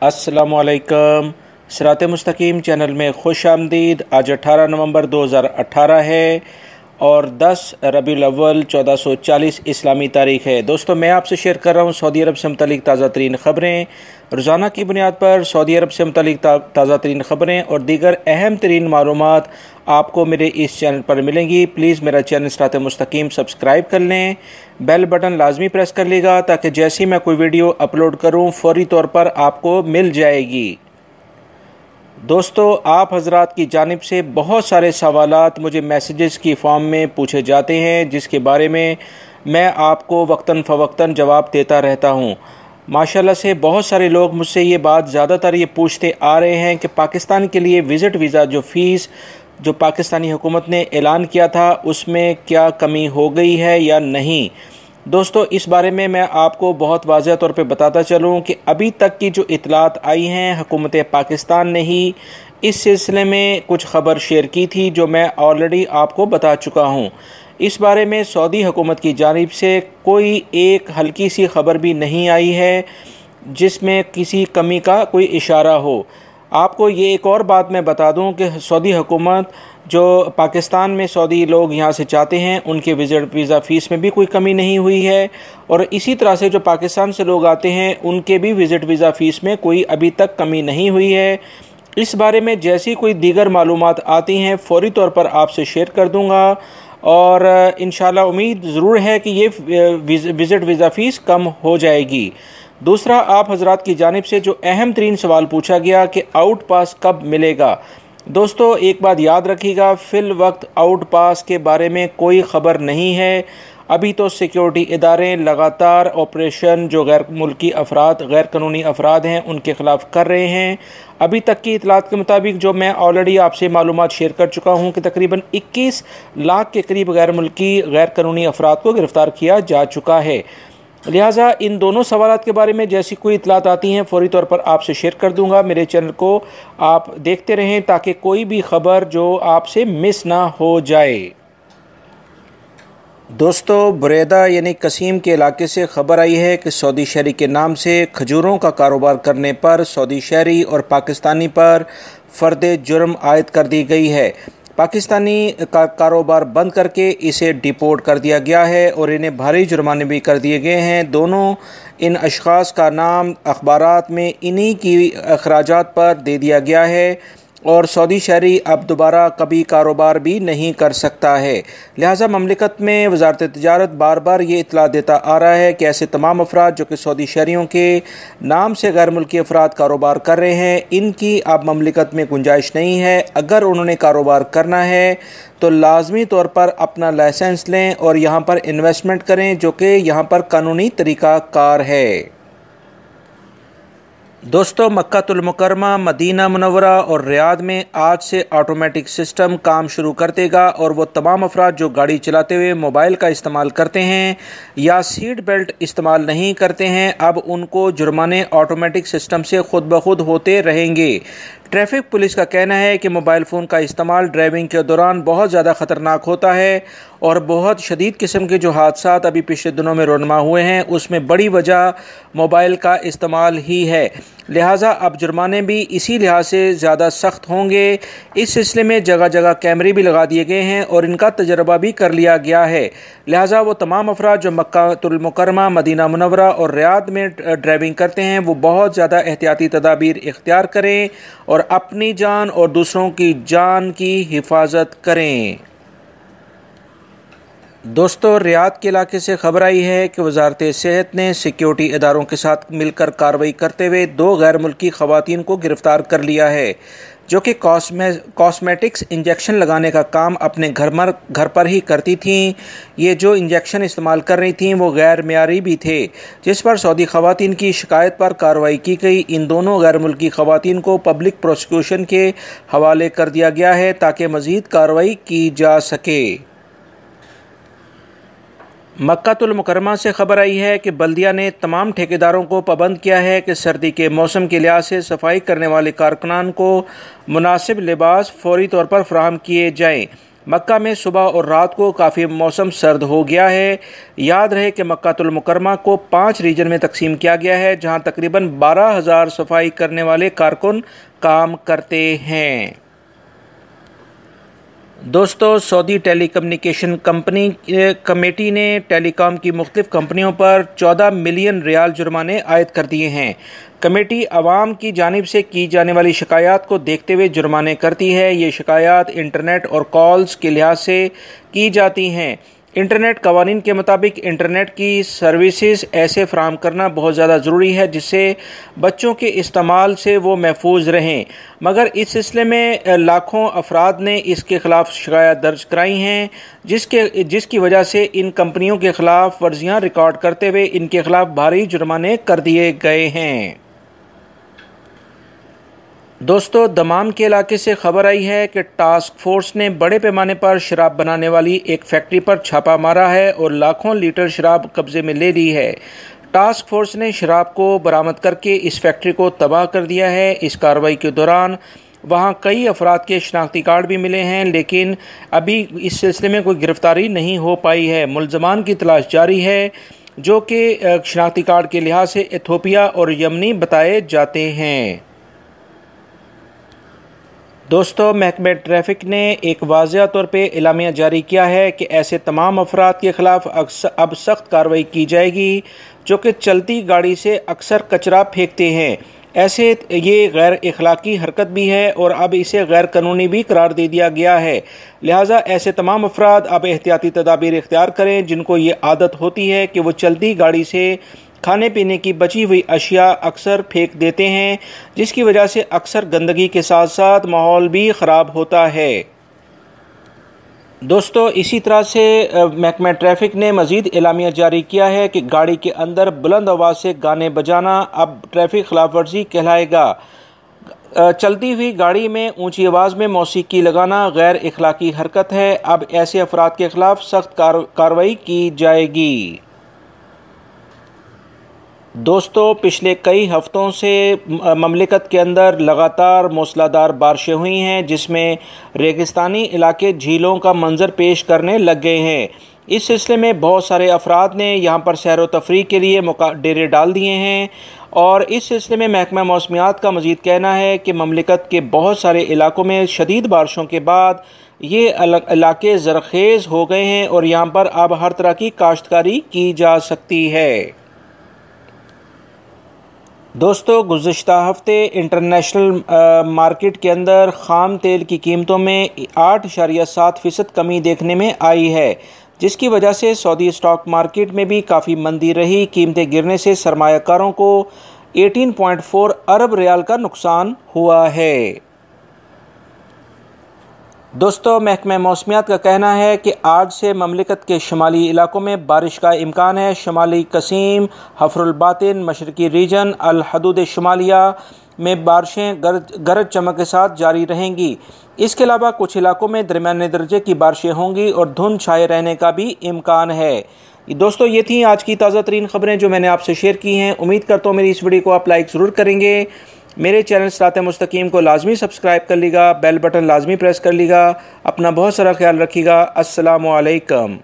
अस्सलामुअलैकुम। सिरात मुस्तकीम चैनल में खुश आमदीद। आज 18 नवंबर 2018 है और 10 रबीउल अव्वल 1440 इस्लामी तारीख़ है। दोस्तों, मैं आपसे शेयर कर रहा हूँ सऊदी अरब से मुतल्लिक़ ताज़ा तरीन ख़बरें। रोज़ाना की बुनियाद पर सऊदी अरब से मुतल्लिक़ ताज़ा तरीन ख़बरें और दीगर अहम तरीन मालूमात आपको मेरे इस चैनल पर मिलेंगी। प्लीज़ मेरा चैनल सिरात मुस्तकीम सब्सक्राइब कर लें, बेल बटन लाजमी प्रेस कर लीजिएगा ताकि जैसे ही मैं कोई वीडियो अपलोड करूँ फ़ौरी तौर पर आपको मिल जाएगी। दोस्तों, आप हज़रात की जानिब से बहुत सारे सवालात मुझे मैसेजेस की फॉर्म में पूछे जाते हैं, जिसके बारे में मैं आपको वक्तन फ़वक्तन जवाब देता रहता हूँ। माशाल्लाह से बहुत सारे लोग मुझसे ये बात ज़्यादातर ये पूछते आ रहे हैं कि पाकिस्तान के लिए विज़िट वीज़ा जो फ़ीस जो पाकिस्तानी हुकूमत ने ऐलान किया था उसमें क्या कमी हो गई है या नहीं। दोस्तों, इस बारे में मैं आपको बहुत वाज़ह तौर पे बताता चलूँ कि अभी तक की जो इतलात आई हैं, हुकूमत पाकिस्तान ने ही इस सिलसिले में कुछ ख़बर शेयर की थी जो मैं ऑलरेडी आपको बता चुका हूँ। इस बारे में सऊदी हुकूमत की जानिब से कोई एक हल्की सी ख़बर भी नहीं आई है जिसमें किसी कमी का कोई इशारा हो। आपको ये एक और बात मैं बता दूं कि सऊदी हुकूमत जो पाकिस्तान में सऊदी लोग यहाँ से चाहते हैं उनके विज़िट वीज़ा फ़ीस में भी कोई कमी नहीं हुई है, और इसी तरह से जो पाकिस्तान से लोग आते हैं उनके भी विज़िट वीज़ा फ़ीस में कोई अभी तक कमी नहीं हुई है। इस बारे में जैसी कोई दीगर मालूमात आती हैं फ़ौरी तौर पर आपसे शेयर कर दूँगा, और इंशाल्लाह उम्मीद ज़रूर है कि ये विज़िट वीज़ा फ़ीस कम हो जाएगी। दूसरा, आप हजरात की जानिब से जो अहम तरीन सवाल पूछा गया कि आउट पास कब मिलेगा। दोस्तों, एक बात याद रखिएगा, फ़िल वक्त आउट पास के बारे में कोई ख़बर नहीं है। अभी तो सिक्योरिटी इदारे लगातार ऑपरेशन जो गैर मुल्की अफराद गैर कानूनी अफराद हैं उनके ख़िलाफ़ कर रहे हैं। अभी तक की इतलात के मुताबिक जो मैं ऑलरेडी आपसे मालूमात शेयर कर चुका हूँ कि तकरीबन 21 लाख के करीब गैर मुल्की गैर कानूनी अफराद को गिरफ़्तार किया जा चुका है। लिहाजा इन दोनों सवालात के बारे में जैसी कोई इतलात आती हैं फ़ौरी तौर पर आपसे शेयर कर दूंगा। मेरे चैनल को आप देखते रहें ताकि कोई भी ख़बर जो आपसे मिस ना हो जाए। दोस्तों, बुरेदा यानी कसीम के इलाके से ख़बर आई है कि सऊदी शहरी के नाम से खजूरों का कारोबार करने पर सऊदी शहरी और पाकिस्तानी पर फ़र्द जुर्म आयद कर दी गई है। पाकिस्तानी का कारोबार बंद करके इसे डिपोर्ट कर दिया गया है और इन्हें भारी जुर्माने भी कर दिए गए हैं। दोनों इन अशख़ास का नाम अखबारात में इन्हीं की अखराजात पर दे दिया गया है और सऊदी शहरी अब दोबारा कभी कारोबार भी नहीं कर सकता है। लिहाजा ममलिकत में वज़ारत तिजारत बार बार ये इतला देता आ रहा है कि ऐसे तमाम अफराद जो कि सऊदी शहरियों के नाम से गैर मुल्की अफराद कारोबार कर रहे हैं, इनकी अब ममलिकत में गुंजाइश नहीं है। अगर उन्होंने कारोबार करना है तो लाजमी तौर पर अपना लाइसेंस लें और यहाँ पर इन्वेस्टमेंट करें जो कि यहाँ पर कानूनी तरीक़ा कार है। दोस्तों, मक्कातुल मुकर्रमा, मदीना मुनव्वरा और रियाद में आज से ऑटोमेटिक सिस्टम काम शुरू कर देगा और वो तमाम अफराद जो गाड़ी चलाते हुए मोबाइल का इस्तेमाल करते हैं या सीट बेल्ट इस्तेमाल नहीं करते हैं, अब उनको जुर्माने ऑटोमेटिक सिस्टम से खुद ब खुद होते रहेंगे। ट्रैफिक पुलिस का कहना है कि मोबाइल फ़ोन का इस्तेमाल ड्राइविंग के दौरान बहुत ज़्यादा ख़तरनाक होता है और बहुत शदीद किस्म के जो हादसात अभी पिछले दिनों में रोनमा हुए हैं उसमें बड़ी वजह मोबाइल का इस्तेमाल ही है। लिहाजा अब जुर्माने भी इसी लिहाज से ज़्यादा सख्त होंगे। इस सिलसिले में जगह जगह कैमरे भी लगा दिए गए हैं और इनका तजर्बा भी कर लिया गया है। लिहाजा वो तमाम अफराद जो मक्कातुल मुकर्रमा, मदीना मुनव्वरा और रियाद में ड्राइविंग करते हैं वो बहुत ज़्यादा एहतियाती तदाबीर इख्तियार करें और अपनी जान और दूसरों की जान की हिफाजत करें। दोस्तों, रियाद के इलाके से खबर आई है कि वजारत सेहत ने सिक्योरिटी इदारों के साथ मिलकर कार्रवाई करते हुए 2 गैर मुल्की ख़वातीन को गिरफ़्तार कर लिया है जो कि कॉस्मेटिक्स इंजेक्शन लगाने का काम अपने घर पर ही करती थीं। ये जो इंजेक्शन इस्तेमाल कर रही थीं वो गैर मेयारी भी थे, जिस पर सऊदी ख़वातीन की शिकायत पर कार्रवाई की गई। इन दोनों गैर मुल्की ख़वातीन को पब्लिक प्रोसिक्यूशन के हवाले कर दिया गया है ताकि मज़ीद कार्रवाई की जा सके। मक्कातुल मुकर्रमा से खबर आई है कि बल्दिया ने तमाम ठेकेदारों को पाबंद किया है कि सर्दी के मौसम के लिहाज से सफाई करने वाले कारकुनान को मुनासिब लिबास फौरी तौर पर फराहम किए जाएँ। मक्का में सुबह और रात को काफ़ी मौसम सर्द हो गया है। याद रहे कि मक्कातुल मुकर्रमा को 5 रीजन में तकसीम किया गया है, जहां तकरीबन 12,000 सफाई करने वाले कारकुन काम करते हैं। दोस्तों, सऊदी टेलीकम्युनिकेशन कमेटी ने टेलीकॉम की मुख्तलिफ कंपनियों पर 14 मिलियन रियाल जुर्माने आयद कर दिए हैं। कमेटी आवाम की जानिब से की जाने वाली शिकायत को देखते हुए जुर्माने करती है। ये शिकायत इंटरनेट और कॉल्स के लिहाज से की जाती हैं। इंटरनेट कवानीन के मुताबिक इंटरनेट की सर्विसेज ऐसे फराहम करना बहुत ज़्यादा ज़रूरी है जिससे बच्चों के इस्तेमाल से वो महफूज रहें, मगर इस सिलसिले में लाखों अफराद ने इसके ख़िलाफ़ शिकायत दर्ज कराई हैं, जिसकी वजह से इन कंपनियों के ख़िलाफ़ वर्जियाँ रिकॉर्ड करते हुए इनके ख़िलाफ़ भारी जुर्माने कर दिए गए हैं। दोस्तों, दमाम के इलाके से खबर आई है कि टास्क फोर्स ने बड़े पैमाने पर शराब बनाने वाली एक फैक्ट्री पर छापा मारा है और लाखों लीटर शराब कब्जे में ले ली है। टास्क फोर्स ने शराब को बरामद करके इस फैक्ट्री को तबाह कर दिया है। इस कार्रवाई के दौरान वहां कई अफराद के शनाख्ती कार्ड भी मिले हैं, लेकिन अभी इस सिलसिले में कोई गिरफ्तारी नहीं हो पाई है। मुलजमान की तलाश जारी है, जो कि शनाख्ती कार्ड के लिहाज से इथोपिया और यमनी बताए जाते हैं। दोस्तों, महकमे ट्रैफिक ने एक वाज़िया तौर पे एलामिया जारी किया है कि ऐसे तमाम अफराद के ख़िलाफ़ अब सख्त कार्रवाई की जाएगी जो कि चलती गाड़ी से अक्सर कचरा फेंकते हैं। ऐसे ये गैर इखलाकी हरकत भी है और अब इसे गैर कानूनी भी करार दे दिया गया है। लिहाजा ऐसे तमाम अफराद अब एहतियाती तदाबीर इख्तियार करें जिनको ये आदत होती है कि वो चलती गाड़ी से खाने पीने की बची हुई अशिया अक्सर फेंक देते हैं, जिसकी वजह से अक्सर गंदगी के साथ साथ माहौल भी ख़राब होता है। दोस्तों, इसी तरह से महकमा ट्रैफिक ने मज़ीद एलामिया जारी किया है कि गाड़ी के अंदर बुलंद आवाज़ से गाने बजाना अब ट्रैफिक खिलाफ वर्जी कहलाएगा। चलती हुई गाड़ी में ऊंची आवाज़ में मौसीकी लगाना गैर इखलाकी हरकत है। अब ऐसे अफराद के ख़िलाफ़ सख्त कार्रवाई की जाएगी। दोस्तों, पिछले कई हफ्तों से ममलिकत के अंदर लगातार मूसलाधार बारिशें हुई हैं, जिसमें रेगिस्तानी इलाके झीलों का मंजर पेश करने लग गए हैं। इस सिलसिले में बहुत सारे अफराद ने यहाँ पर सैर व तफरीह के लिए डेरे डाल दिए हैं और इस सिलसिले में महकमा मौसमियात का मज़ीद कहना है कि ममलिकत के बहुत सारे इलाकों में शदीद बारिशों के बाद ये इलाके ज़रखेज़ हो गए हैं और यहाँ पर अब हर तरह की काश्तकारी की जा सकती है। दोस्तों, गुज़िश्ता हफ्ते इंटरनेशनल मार्केट के अंदर ख़ाम तेल की कीमतों में 8.7% कमी देखने में आई है, जिसकी वजह से सऊदी स्टॉक मार्केट में भी काफ़ी मंदी रही। कीमतें गिरने से सरमायाकारों को 18.4 अरब रियाल का नुकसान हुआ है। दोस्तों, महकमा मौसमियात का कहना है कि आज से ममलिकत के शुमाली इलाकों में बारिश का इम्कान है। शुमाली कसीम, हफरुल बातिन, मशरकी रीजन, अल हदूद शुमालिया में बारिशें गरज चमक के साथ जारी रहेंगी। इसके अलावा कुछ इलाकों में दरमियाने दर्जे की बारिशें होंगी और धुंध छाए रहने का भी इम्कान है। दोस्तों, ये थी आज की ताज़ा तरीन ख़बरें जो मैंने आपसे शेयर की हैं। उम्मीद करता हूँ मेरी इस वीडियो को आप लाइक ज़रूर करेंगे। मेरे चैनल सिराते मुस्तकीम को लाजमी सब्सक्राइब कर लीजिएगा, बेल बटन लाजमी प्रेस कर लीजिएगा। अपना बहुत सारा ख्याल रखिएगा। अस्सलामु अलैकुम।